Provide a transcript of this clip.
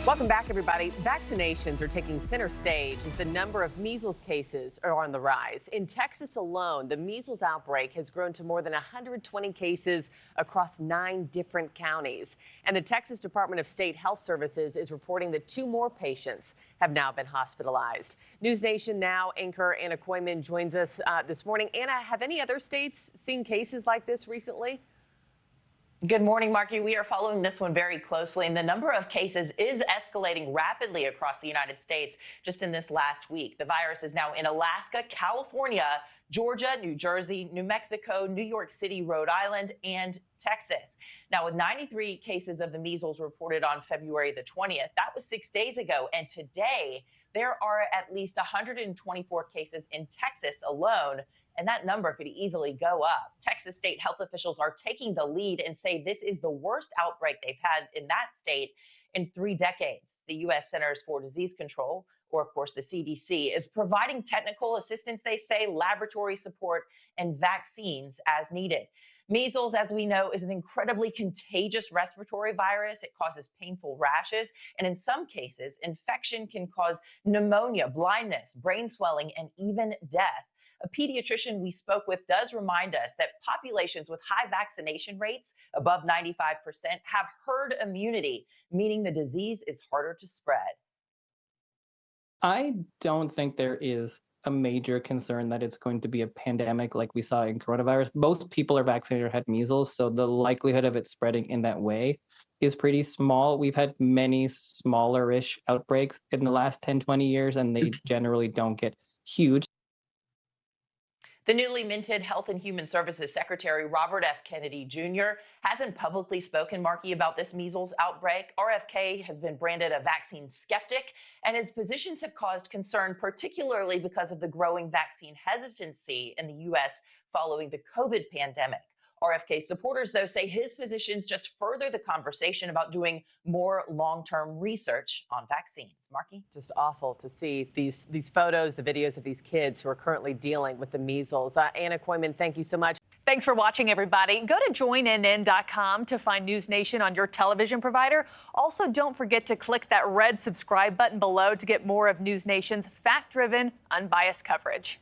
Welcome back, everybody. Vaccinations are taking center stage as the number of measles cases are on the rise. In Texas alone, the measles outbreak has grown to more than 120 cases across 9 different counties. And the Texas Department of State Health Services is reporting that 2 more patients have now been hospitalized. NewsNation Now anchor Anna Koyman joins us this morning. Anna, have any other states seen cases like this recently? Good morning, Markie. We are following this one very closely, and the number of cases is escalating rapidly across the United States just in this last week. The virus is now in Alaska, California, Georgia, New Jersey, New Mexico, New York City, Rhode Island, and Texas. Now, with 93 cases of the measles reported on February the 20th, that was 6 days ago, and today there are at least 124 cases in Texas alone. And that number could easily go up. Texas state health officials are taking the lead and say this is the worst outbreak they've had in that state in 3 decades. The U.S. Centers for Disease Control, or of course the CDC, is providing technical assistance, they say, laboratory support, and vaccines as needed. Measles, as we know, is an incredibly contagious respiratory virus. It causes painful rashes, and in some cases, infection can cause pneumonia, blindness, brain swelling, and even death. A pediatrician we spoke with does remind us that populations with high vaccination rates, above 95%, have herd immunity, meaning the disease is harder to spread. I don't think there is a major concern that it's going to be a pandemic like we saw in coronavirus. Most people are vaccinated or had measles, so the likelihood of it spreading in that way is pretty small. We've had many smaller-ish outbreaks in the last 10, 20 years, and they generally don't get huge. The newly minted Health and Human Services Secretary Robert F. Kennedy Jr. hasn't publicly spoken, Markie, about this measles outbreak. RFK has been branded a vaccine skeptic, and his positions have caused concern, particularly because of the growing vaccine hesitancy in the U.S. following the COVID pandemic. RFK supporters, though, say his positions just further the conversation about doing more long-term research on vaccines. Markie? Just awful to see these photos, the videos of these kids who are currently dealing with the measles. Anna Koyman, thank you so much. Thanks for watching, everybody. Go to joinnn.com to find NewsNation on your television provider. Also, don't forget to click that red subscribe button below to get more of NewsNation's fact-driven, unbiased coverage.